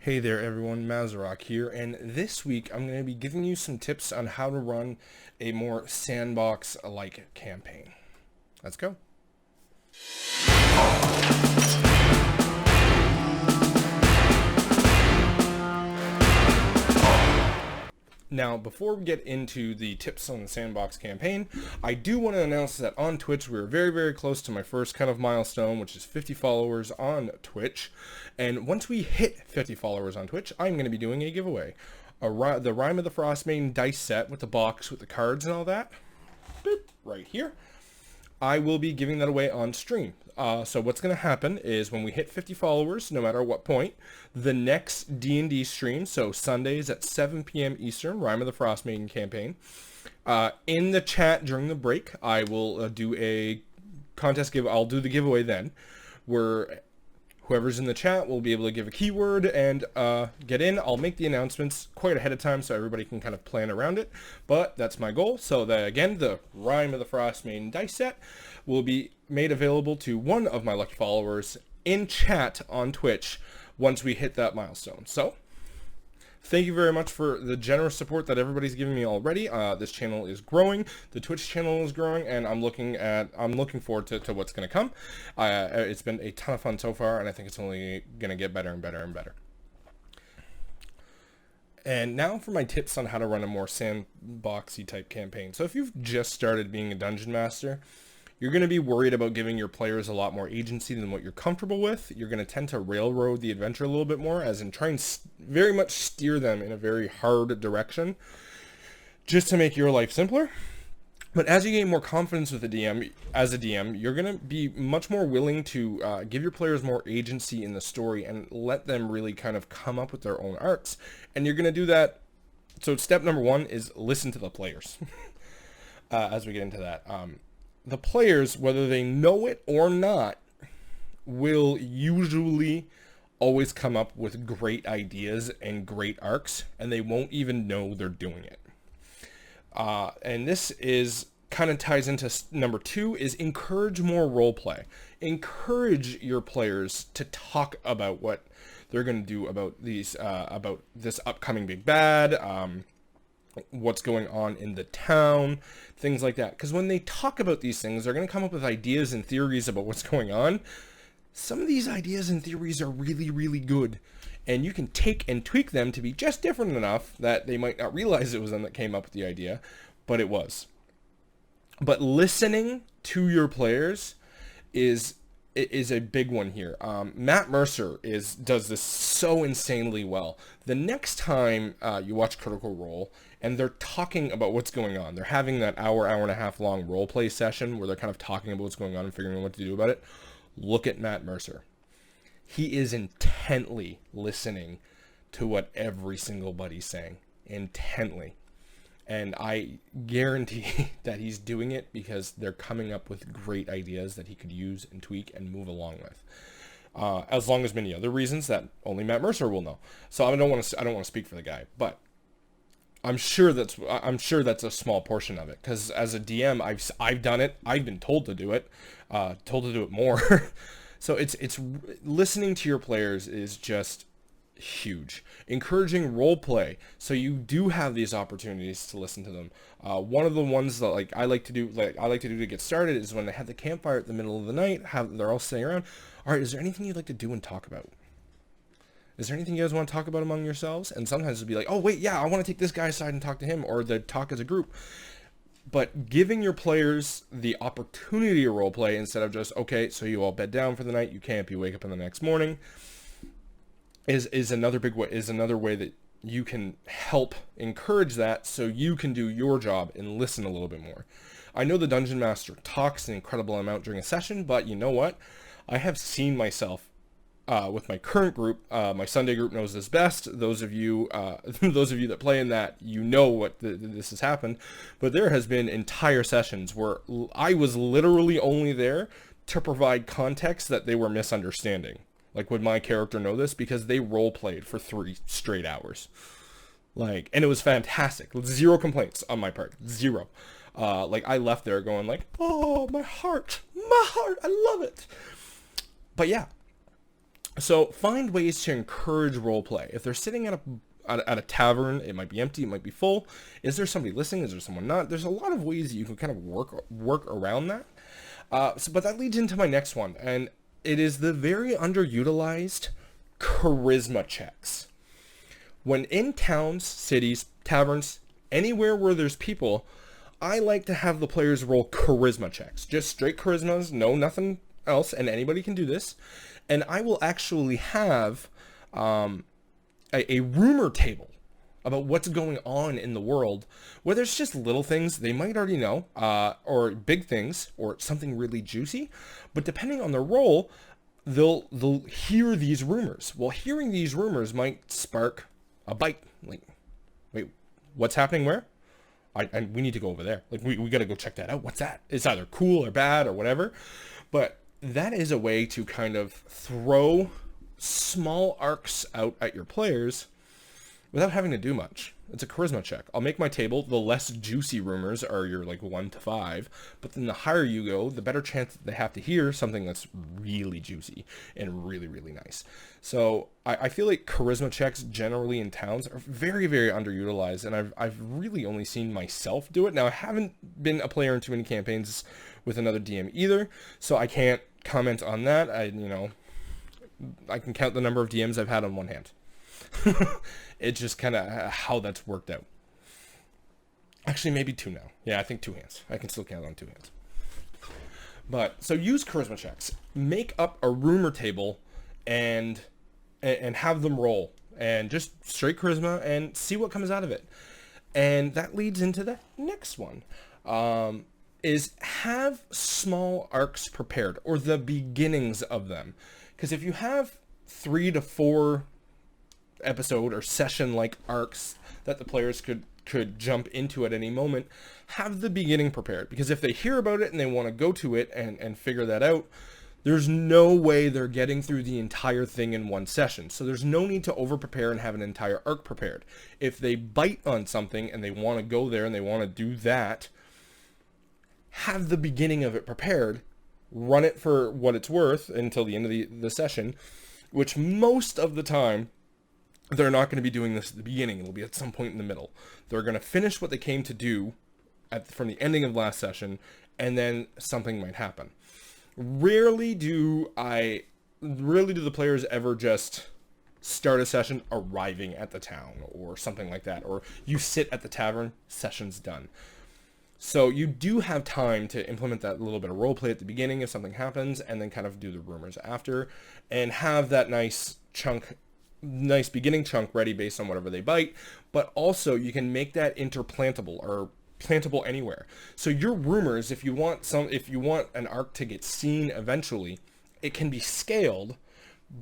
Hey there everyone, Mazarok here, and this week I'm going to be giving you some tips on how to run a more sandbox-like campaign. Let's go. Now, before we get into the tips on the Sandbox campaign, I do want to announce that on Twitch, we're very close to my first kind of milestone, which is 50 followers on Twitch. And once we hit 50 followers on Twitch, I'm going to be doing a giveaway. The Rime of the Frostmaiden dice set with the box with the cards and all that, right here. I will be giving that away on stream. So what's going to happen is when we hit 50 followers, no matter what point, the next D&D stream, so Sundays at 7 p.m. Eastern, Rime of the Frostmaiden campaign, in the chat during the break, I will do a contest I'll do the giveaway then, where whoever's in the chat will be able to give a keyword and get in. I'll make the announcements quite ahead of time so everybody can kind of plan around it. But that's my goal. So that, again, the Rime of the Frostmaiden dice set will be made available to one of my lucky followers in chat on Twitch once we hit that milestone. So thank you very much for the generous support that everybody's giving me already. This channel is growing, the Twitch channel is growing, and I'm looking forward to what's going to come. It's been a ton of fun so far, and I think it's only going to get better and better and better. And now for my tips on how to run a more sandboxy type campaign. So if you've just started being a dungeon master, you're going to be worried about giving your players a lot more agency than what you're comfortable with. You're going to tend to railroad the adventure a little bit more, as in try and very much steer them in a very hard direction, just to make your life simpler. But as you gain more confidence with the DM, as a DM, you're going to be much more willing to give your players more agency in the story and let them really kind of come up with their own arcs. And you're going to do that. So step number one is listen to the players. As we get into that. The players, whether they know it or not, will usually always come up with great ideas and great arcs, and they won't even know they're doing it. And this is kind of ties into number two, is encourage more role play. Encourage your players to talk about what they're going to do about about this upcoming big bad, what's going on in the town, things like that. Because when they talk about these things, they're going to come up with ideas and theories about what's going on. Some of these ideas and theories are really good, and you can take and tweak them to be just different enough that they might not realize it was them that came up with the idea, but it was. But listening to your players is a big one here. Matt Mercer does this so insanely well. The next time you watch Critical Role and they're talking about what's going on, they're having that hour and a half long role play session where they're kind of talking about what's going on and figuring out what to do about it, look at Matt Mercer. He is intently listening to what every single buddy's saying. Intently. And I guarantee that he's doing it because they're coming up with great ideas that he could use and tweak and move along with. As long as many other reasons that only Matt Mercer will know. So I don't want to speak for the guy, but I'm sure that's a small portion of it. Because as a DM, I've done it. I've been told to do it. Told to do it more. So it's listening to your players is just huge. Encouraging role play, so you do have these opportunities to listen to them. One of the ones that I like to do to get started is when they have the campfire at the middle of the night, they're all sitting around. All right, is there anything you'd like to do and talk about? Is there anything you guys want to talk about among yourselves? And sometimes it'll be like, oh wait, yeah, I want to take this guy's side and talk to him, or they talk as a group. But giving your players the opportunity to role play instead of just, okay, so you all bed down for the night, you camp, you wake up in the next morning, is another way that you can help encourage that, so you can do your job and listen a little bit more. I know the Dungeon Master talks an incredible amount during a session, but you know what? I have seen myself with my current group. My Sunday group knows this best. Those of you that play in that, you know what this has happened. But there has been entire sessions where I was literally only there to provide context that they were misunderstanding. Like, would my character know this? Because they role played for 3 straight hours. And it was fantastic. Zero complaints on my part. Zero. I left there going oh, my heart, I love it. But yeah, So find ways to encourage role play. If they're sitting at a tavern, it might be empty, it might be full. Is there somebody listening? Is there someone not? There's a lot of ways that you can kind of work around that. But that leads into my next one, and it is the very underutilized charisma checks. When in towns, cities, taverns, anywhere where there's people, I like to have the players roll charisma checks. Just straight charismas, no nothing else, and anybody can do this. And I will actually have a rumor table about what's going on in the world, whether it's just little things they might already know, or big things, or something really juicy. But depending on their role, they'll hear these rumors. Well, hearing these rumors might spark a bite. Like, wait, what's happening where? We need to go over there. Like, we got to go check that out. What's that? It's either cool or bad or whatever. But that is a way to kind of throw small arcs out at your players without having to do much. It's a charisma check. I'll make my table. The less juicy rumors are your like 1 to 5, but then the higher you go, the better chance that they have to hear something that's really juicy and really, really nice. So I feel like charisma checks generally in towns are very, very underutilized, and I've really only seen myself do it. Now, I haven't been a player in too many campaigns with another DM either, so I can't comment on that. I can count the number of DMs I've had on one hand. It's just kind of how that's worked out. Actually, maybe 2 now. Yeah, I think 2 hands. I can still count on 2 hands. But so use charisma checks. Make up a rumor table and have them roll, and just straight charisma and see what comes out of it. And that leads into the next one. Is have small arcs prepared, or the beginnings of them. Because if you have 3 to 4 episode or session like arcs that the players could jump into at any moment, have the beginning prepared. Because if they hear about it and they want to go to it and figure that out, there's no way they're getting through the entire thing in one session. So there's no need to over prepare and have an entire arc prepared. If they bite on something and they want to go there and they want to do that, have the beginning of it prepared, run it for what it's worth until the end of the session, which most of the time they're not going to be doing this at the beginning. It'll be at some point in the middle. They're going to finish what they came to do from the ending of last session, and then something might happen. Rarely do the players ever just start a session arriving at the town or something like that, or you sit at the tavern, session's done. So you do have time to implement that little bit of roleplay at the beginning if something happens, and then kind of do the rumors after, and have that nice beginning chunk ready based on whatever they bite. But also you can make that interplantable or plantable anywhere. So your rumors, if you want an arc to get seen eventually, it can be scaled,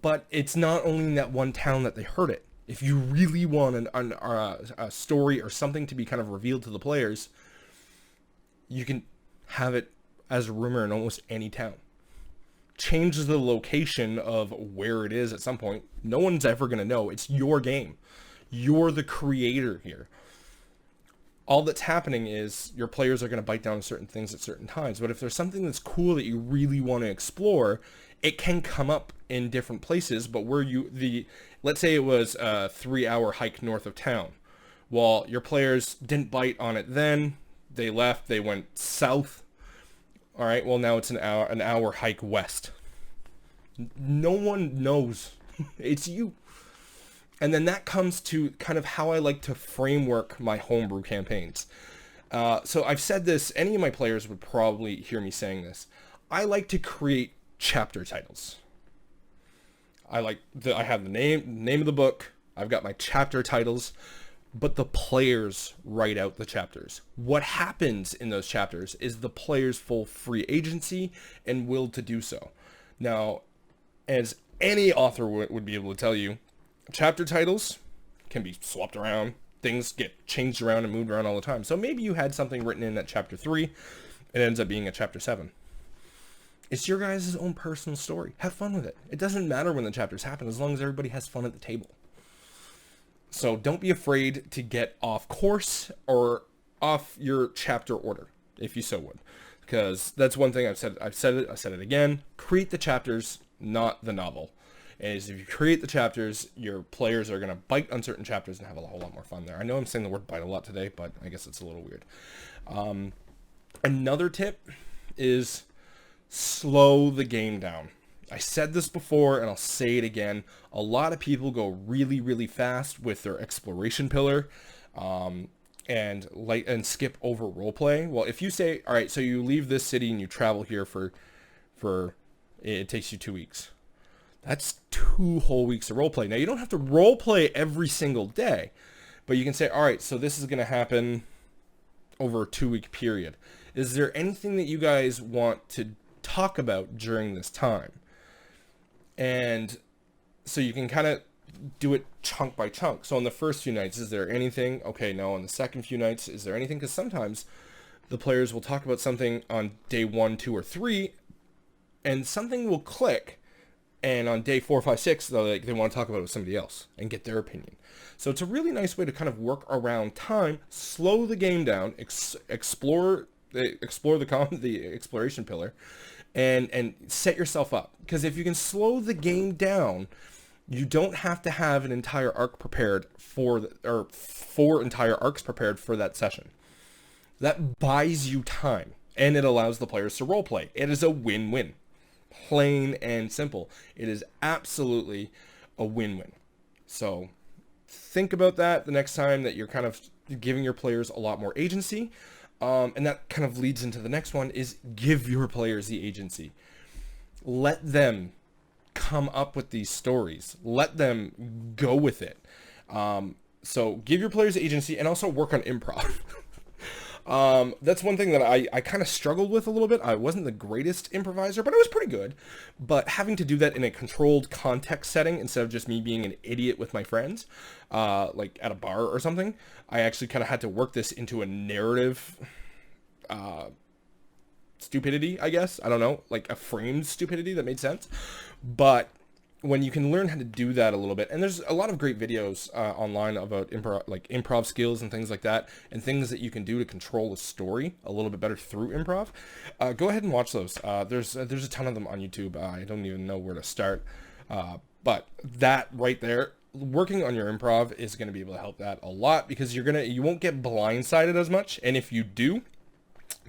but it's not only in that one town that they heard it. If you really want a story or something to be kind of revealed to the players, you can have it as a rumor in almost any town. Change the location of where it is at some point. No one's ever going to know. It's your game. You're the creator here. All that's happening is your players are going to bite down on certain things at certain times. But if there's something that's cool that you really want to explore, it can come up in different places. But let's say it was a 3-hour hike north of town. Well, your players didn't bite on it then. They left. They went south. All right, well, now it's an hour hike west. No one knows. It's you. And then that comes to kind of how I like to framework my homebrew campaigns. So I've said this, any of my players would probably hear me saying this. I like to create chapter titles. I have the name of the book. I've got my chapter titles. But the players write out the chapters. What happens in those chapters is the players' full free agency and will to do so. Now, as any author would be able to tell you, chapter titles can be swapped around. Things get changed around and moved around all the time. So maybe you had something written in at chapter 3, it ends up being a chapter 7. It's your guys' own personal story. Have fun with it. It doesn't matter when the chapters happen as long as everybody has fun at the table. So don't be afraid to get off course or off your chapter order, if you so would. Because that's one thing I've said it again. Create the chapters, not the novel. is if you create the chapters, your players are going to bite on certain chapters and have a whole lot more fun there. I know I'm saying the word bite a lot today, but I guess it's a little weird. Another tip is slow the game down. I said this before and I'll say it again. A lot of people go really, really fast with their exploration pillar. And skip over roleplay. Well, if you say, all right, so you leave this city and you travel here for it takes you 2 weeks. That's 2 whole weeks of roleplay. Now, you don't have to roleplay every single day, but you can say, all right, so this is going to happen over a 2-week period. Is there anything that you guys want to talk about during this time? And so you can kind of do it chunk by chunk. So on the first few nights, is there anything? Okay, no. On the second few nights, is there anything? Because sometimes the players will talk about something on day 1, 2, or 3, and something will click. And on day 4, 5, 6, they want to talk about it with somebody else and get their opinion. So it's a really nice way to kind of work around time, slow the game down, explore the exploration pillar, and set yourself up. Because if you can slow the game down, you don't have to have an entire arc prepared or 4 entire arcs prepared for that session. That buys you time, and it allows the players to roleplay. It is a win-win. Plain and simple. It is absolutely a win-win. So think about that the next time that you're kind of giving your players a lot more agency. And that kind of leads into the next one, is give your players the agency. Let them come up with these stories. Let them go with it. So give your players agency, and also work on improv. That's one thing that I kind of struggled with a little bit. I wasn't the greatest improviser, but I was pretty good. But having to do that in a controlled context setting instead of just me being an idiot with my friends, like at a bar or something, I actually kind of had to work this into a narrative stupidity, I guess. I don't know, like a framed stupidity that made sense. But when you can learn how to do that a little bit, and there's a lot of great videos online about improv skills and things like that, and things that you can do to control a story a little bit better through improv, go ahead and watch those. There's a ton of them on YouTube. I don't even know where to start, but that right there, working on your improv is going to be able to help that a lot, because you won't get blindsided as much, and if you do,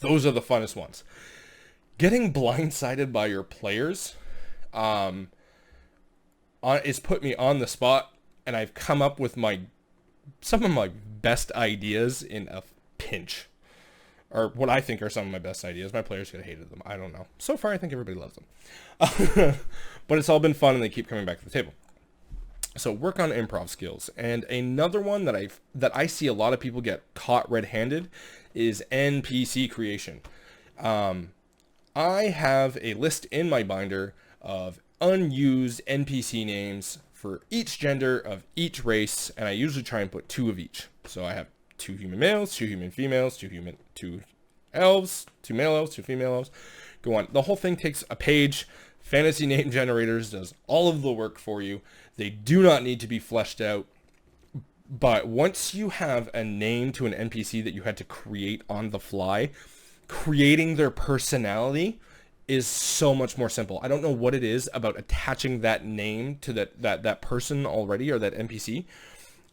those are the funnest ones. Getting blindsided by your players it's put me on the spot, and I've come up with some of my best ideas in a pinch, or what I think are some of my best ideas. My players could have hated them. I don't know. So far, I think everybody loves them, but it's all been fun, and they keep coming back to the table. So work on improv skills. And another one that I see a lot of people get caught red-handed is NPC creation. I have a list in my binder of unused NPC names for each gender of each race, and I usually try and put 2 of each. So I have 2 human males, 2 human females, 2 elves, 2 male elves, 2 female elves. Go on. The whole thing takes a page. Fantasy Name Generators does all of the work for you. They do not need to be fleshed out. But once you have a name to an NPC that you had to create on the fly, creating their personality is so much more simple. I don't know what it is about attaching that name to that person already, or that NPC,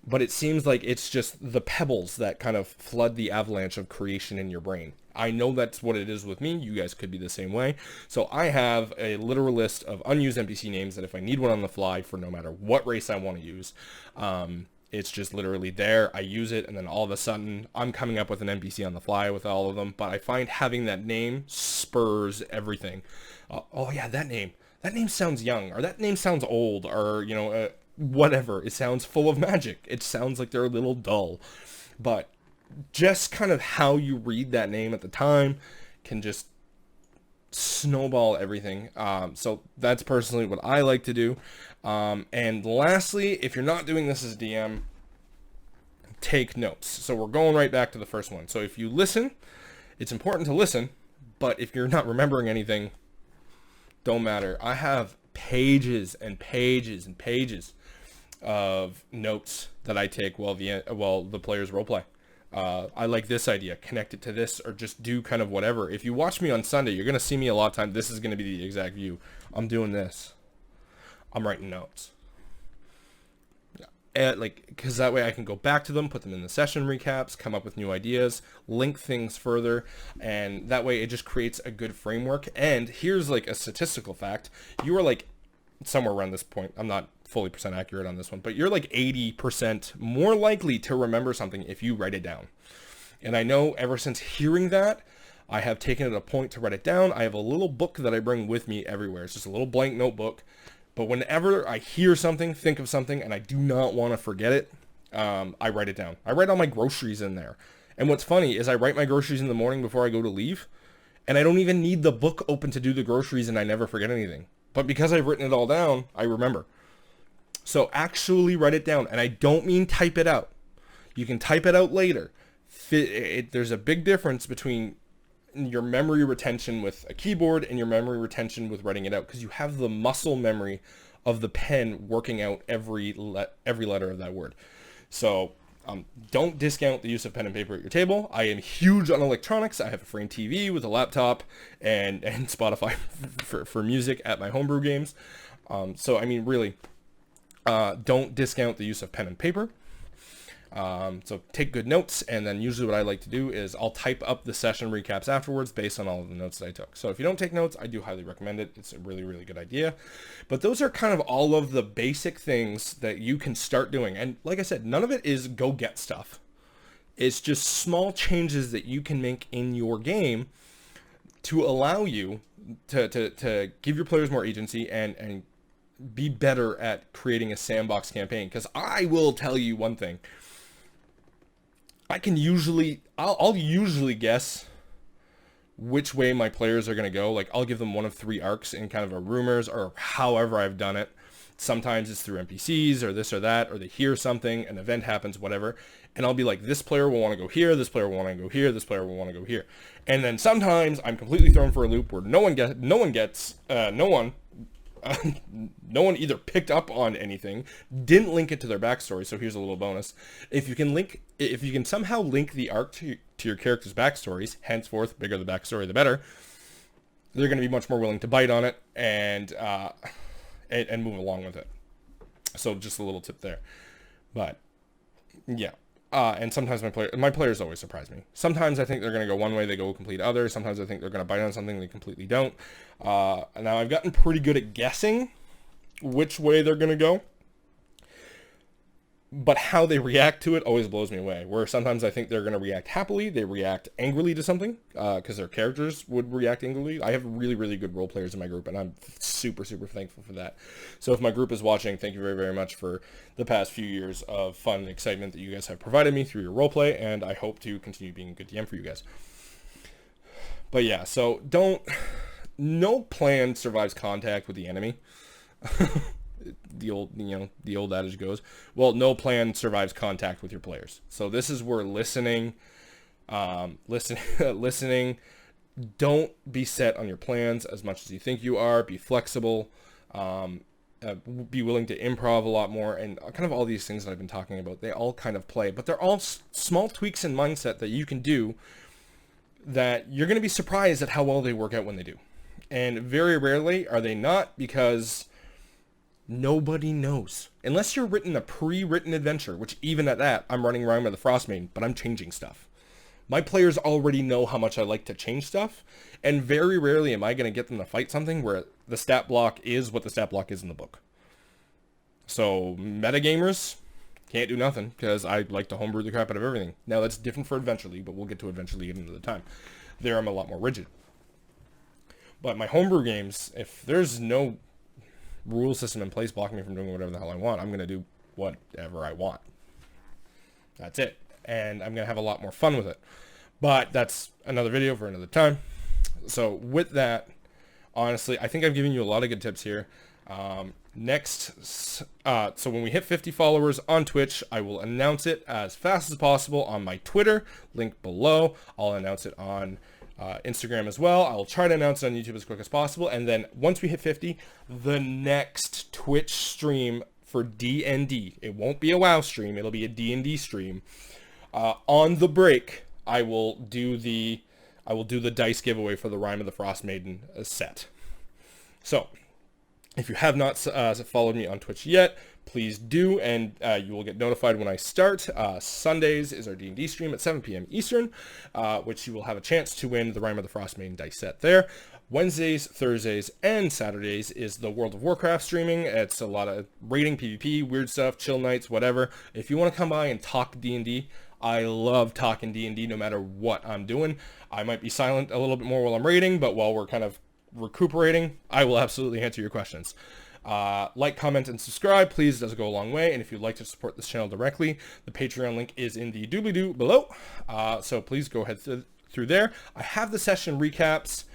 but it seems like it's just the pebbles that kind of flood the avalanche of creation in your brain. I know that's what it is with me. You guys could be the same way. So I have a literal list of unused NPC names that if I need one on the fly for no matter what race I want to use, it's just literally there. I use it, and then all of a sudden I'm coming up with an NPC on the fly with all of them. But I find having that name spurs everything. Oh yeah, that name sounds young, or that name sounds old, or whatever. It sounds full of magic. It sounds like they're a little dull, but just kind of how you read that name at the time can just snowball everything. So that's personally what I like to do. And lastly, if you're not doing this as DM, take notes. So we're going right back to the first one. So if you listen, it's important to listen, but if you're not remembering anything, don't matter. I have pages and pages and pages of notes that I take while the players roleplay. I like this idea, connect it to this, or just do kind of whatever. If you watch me on Sunday, you're going to see me a lot of times. This is going to be the exact view. I'm doing this. I'm writing notes. And because that way I can go back to them, put them in the session recaps, come up with new ideas, link things further, and that way it just creates a good framework. And here's like a statistical fact: you are like somewhere around this point. I'm not fully percent accurate on this one, but you're like 80% more likely to remember something if you write it down. And I know ever since hearing that, I have taken it a point to write it down. I have a little book that I bring with me everywhere. It's just a little blank notebook. But whenever I hear something, think of something, and I do not want to forget it, I write it down. I write all my groceries in there. And what's funny is I write my groceries in the morning before I go to leave, and I don't even need the book open to do the groceries, and I never forget anything. But because I've written it all down, I remember. So actually write it down, and I don't mean type it out. You can type it out later. There's a big difference between your memory retention with a keyboard and your memory retention with writing it out, because you have the muscle memory of the pen working out every letter of that word. So don't discount the use of pen and paper at your table. I am huge on electronics. I have a frame TV with a laptop and Spotify for music at my homebrew games. So I mean, really, don't discount the use of pen and paper. So take good notes, and then usually what I like to do is I'll type up the session recaps afterwards based on all of the notes that I took. So if you don't take notes, I do highly recommend it. It's a really, really good idea. But those are kind of all of the basic things that you can start doing. And like I said, none of it is go get stuff. It's just small changes that you can make in your game to allow you to give your players more agency and be better at creating a sandbox campaign. Because I will tell you one thing. I'll usually guess which way my players are going to go. Like, I'll give them one of 3 arcs in kind of a rumors or however I've done it. Sometimes it's through NPCs or this or that, or they hear something, an event happens, whatever. And I'll be like, this player will want to go here, this player will want to go here, this player will want to go here. And then sometimes I'm completely thrown for a loop where no one either picked up on anything, didn't link it to their backstory. So here's a little bonus: if you can somehow link the arc to your character's backstories, henceforth, bigger the backstory, the better. They're going to be much more willing to bite on it and move along with it. So just a little tip there. But yeah. And sometimes my players always surprise me. Sometimes I think they're going to go one way, they go complete other. Sometimes I think they're going to bite on something, they completely don't. Now I've gotten pretty good at guessing which way they're going to go. But how they react to it always blows me away. Where sometimes I think they're going to react happily, they react angrily to something, because their characters would react angrily. I have really, really good role players in my group, and I'm super, super thankful for that. So if my group is watching, thank you very, very much for the past few years of fun and excitement that you guys have provided me through your role play, and I hope to continue being a good DM for you guys. But yeah, so no plan survives contact with the enemy. The old adage goes, well, no plan survives contact with your players. So this is where listening, don't be set on your plans as much as you think you are. Be flexible, be willing to improv a lot more, and kind of all these things that I've been talking about, they all kind of play, but they're all small tweaks in mindset that you can do that you're going to be surprised at how well they work out when they do. And very rarely are they not, because nobody knows. Unless you're written a pre-written adventure, which even at that, I'm running Rime of the Frostmaiden, but I'm changing stuff. My players already know how much I like to change stuff, and very rarely am I going to get them to fight something where the stat block is what the stat block is in the book. So, metagamers can't do nothing, because I like to homebrew the crap out of everything. Now, that's different for Adventure League, but we'll get to Adventure League another time. There, I'm a lot more rigid. But my homebrew games, if there's no rule system in place blocking me from doing whatever the hell I want, I'm going to do whatever I want. That's it. And I'm going to have a lot more fun with it. But that's another video for another time. So with that, honestly, I think I've given you a lot of good tips here. So when we hit 50 followers on Twitch, I will announce it as fast as possible on my Twitter, link below. I'll announce it on Instagram as well. I'll try to announce it on YouTube as quick as possible. And then once we hit 50, the next Twitch stream for D&D, it won't be a WoW stream, it'll be a D&D stream. On the break, I will do the dice giveaway for the Rime of the Frostmaiden set. So If you have not followed me on Twitch yet, please do, and you will get notified when I start. Sundays is our D&D stream at 7 p.m. Eastern, which you will have a chance to win the Rime of the Frostmaiden dice set there. Wednesdays, Thursdays, and Saturdays is the World of Warcraft streaming. It's a lot of raiding, PvP, weird stuff, chill nights, whatever. If you want to come by and talk D&D, I love talking D&D no matter what I'm doing. I might be silent a little bit more while I'm raiding, but while we're kind of recuperating, I will absolutely answer your questions. Like, comment, and subscribe, please. It does go a long way. And if you'd like to support this channel directly, the Patreon link is in the doobly-doo below. So please go ahead through there. I have the session recaps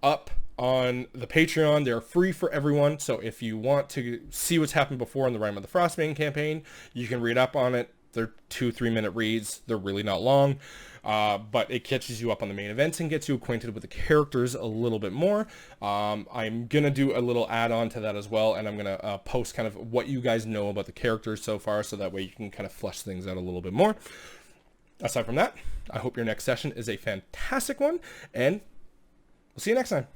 up on the Patreon. They're free for everyone. So if you want to see what's happened before in the Rime of the Frostmaiden campaign, you can read up on it. They're 2-3 minute reads. They're really not long. But it catches you up on the main events and gets you acquainted with the characters a little bit more. I'm going to do a little add-on to that as well, and I'm going to post kind of what you guys know about the characters so far, so that way you can kind of flesh things out a little bit more. Aside from that, I hope your next session is a fantastic one, and we'll see you next time.